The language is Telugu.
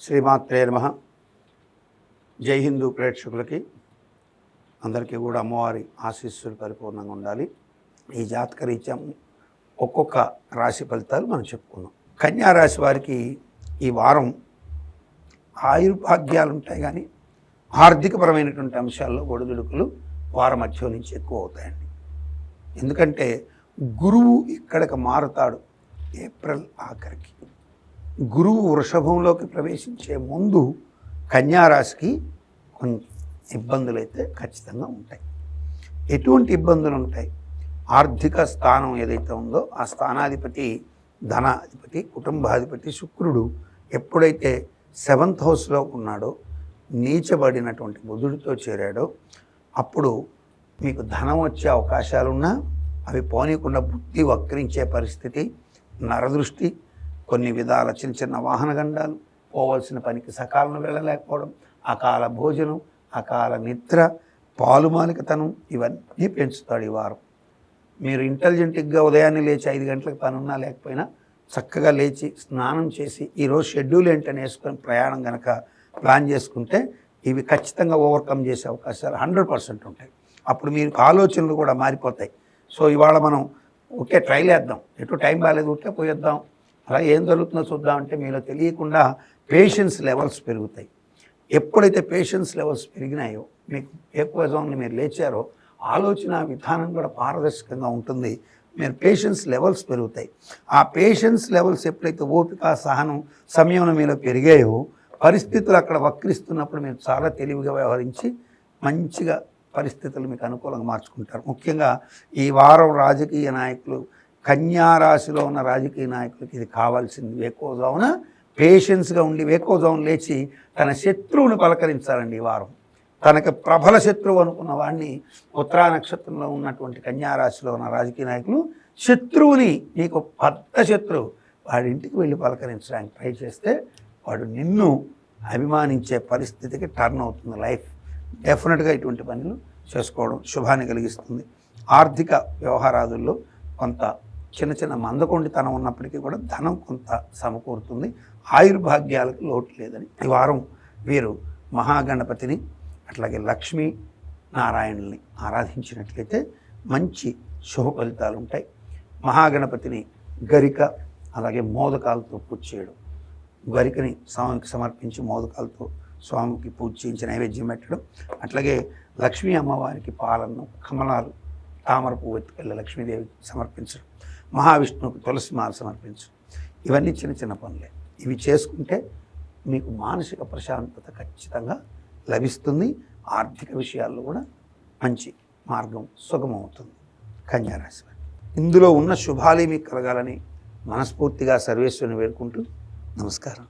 శ్రీమాత్రే నమః. జై హిందూ ప్రేక్షకులకి అందరికీ కూడా అమ్మవారి ఆశీస్సులు పరిపూర్ణంగా ఉండాలి. ఈ జాతక రీత్యా ఒక్కొక్క రాశి ఫలితాలు మనం చెప్పుకుందాం. కన్యా రాశి వారికి ఈ వారం ఆయుర్భాగ్యాలు ఉంటాయి, కానీ ఆర్థికపరమైనటువంటి అంశాల్లో ఒడిదుడుకులు వారం మధ్య నుంచి ఎక్కువ అవుతాయండి. ఎందుకంటే గురువు ఇక్కడికి మారుతాడు ఏప్రిల్ ఆఖరికి. గురువు వృషభంలోకి ప్రవేశించే ముందు కన్యారాశికి కొన్ని ఇబ్బందులు అయితే ఖచ్చితంగా ఉంటాయి. ఎటువంటి ఇబ్బందులు ఉంటాయి? ఆర్థిక స్థానం ఏదైతే ఉందో ఆ స్థానాధిపతి, ధనాధిపతి, కుటుంబాధిపతి శుక్రుడు ఎప్పుడైతే 7th హౌస్లో ఉన్నాడో, నీచబడినటువంటి బుధుడితో చేరాడో, అప్పుడు మీకు ధనం వచ్చే అవకాశాలున్నా అవి పోనీకుండా బుద్ధి వక్రించే పరిస్థితి, నరదృష్టి, కొన్ని విధాల చిన్న చిన్న వాహన గండాలు, పోవలసిన పనికి సకాలంలో వెళ్ళలేకపోవడం, అకాల భోజనం, అకాల నిద్ర, పాలుమాలికతనం ఇవన్నీ పెంచుతాడు ఈ వారం. మీరు ఇంటెలిజెంట్గా ఉదయాన్నే లేచి 5 గంటలకు పని ఉన్నా లేకపోయినా చక్కగా లేచి స్నానం చేసి ఈరోజు షెడ్యూల్ ఏంటని వేసుకొని ప్రయాణం కనుక ప్లాన్ చేసుకుంటే ఇవి ఖచ్చితంగా ఓవర్కమ్ చేసే అవకాశాలు 100% ఉంటాయి. అప్పుడు మీరు ఆలోచనలు కూడా మారిపోతాయి. సో ఇవాళ మనం ఓకే ట్రైల్ వేద్దాం, ఎటు టైం బాగాలేదు ఉంటే పోయేద్దాం, అలా ఏం జరుగుతుందో చూద్దాం అంటే మీలో తెలియకుండా పేషెన్స్ లెవెల్స్ పెరుగుతాయి. ఎప్పుడైతే పేషెన్స్ లెవెల్స్ పెరిగినాయో, మీకు ఎక్కువ జోన్లు మీరు లేచారో, ఆలోచన విధానం కూడా పారదర్శకంగా ఉంటుంది. మీరు పేషెన్స్ లెవెల్స్ పెరుగుతాయి. ఆ పేషెన్స్ లెవెల్స్ ఎప్పుడైతే ఓపిక, సహనం, సంయమనం మీలో పెరిగాయో, పరిస్థితులు అక్కడ వక్రిస్తున్నప్పుడు మీరు చాలా తెలివిగా వ్యవహరించి మంచిగా పరిస్థితులు మీకు అనుకూలంగా మార్చుకుంటారు. ముఖ్యంగా ఈ వారం రాజకీయ నాయకులు, కన్యా రాశిలో ఉన్న రాజకీయ నాయకులకి ఇది కావాల్సింది. వేకోజామున పేషెన్స్గా ఉండి వేకోజామున లేచి తన శత్రువుని పలకరించాలండి. ఈ వారం తనకు ప్రబల శత్రువు అనుకున్న వాడిని, ఉత్తరా నక్షత్రంలో ఉన్నటువంటి కన్యా రాశిలో ఉన్న రాజకీయ నాయకులు శత్రువుని, నీకు పెద్ద శత్రువు, వాడి ఇంటికి వెళ్ళి పలకరించడానికి ట్రై చేస్తే వాడు నిన్ను అభిమానించే పరిస్థితికి టర్న్ అవుతుంది లైఫ్. డెఫినెట్గా ఇటువంటి పనులు చేసుకోవడం శుభాన్ని కలిగిస్తుంది. ఆర్థిక వ్యవహారాదుల్లో కొంత చిన్న చిన్న మందకొండితనం ఉన్నప్పటికీ కూడా ధనం కొంత సమకూరుతుంది. ఆయుర్భాగ్యాలకు లోటు లేదని ఈ వారం వీరు మహాగణపతిని అట్లాగే లక్ష్మీ నారాయణుల్ని ఆరాధించినట్లయితే మంచి శుభ ఫలితాలు ఉంటాయి. మహాగణపతిని గరిక అలాగే మోదకాలతో పూజ చేయడం, గరికని స్వామికి సమర్పించి మోదకాలతో స్వామికి పూజ చేయించి నైవేద్యం పెట్టడం, అట్లాగే లక్ష్మీ అమ్మవారికి పాలన్నం, కమలాలు, తామర పువ్వు ఎత్తుకెళ్ళి లక్ష్మీదేవికి సమర్పించడం, మహావిష్ణువుకి తులసి మాల సమర్పించడం, ఇవన్నీ చిన్న చిన్న పనులే. ఇవి చేసుకుంటే మీకు మానసిక ప్రశాంతత ఖచ్చితంగా లభిస్తుంది. ఆర్థిక విషయాల్లో కూడా మంచి మార్గం సుగమవుతుంది. కన్యా రాశి వారికి ఇందులో ఉన్న శుభాలే మీకు కలగాలని మనస్ఫూర్తిగా సర్వేశ్వరుని వేడుకుంటూ నమస్కారం.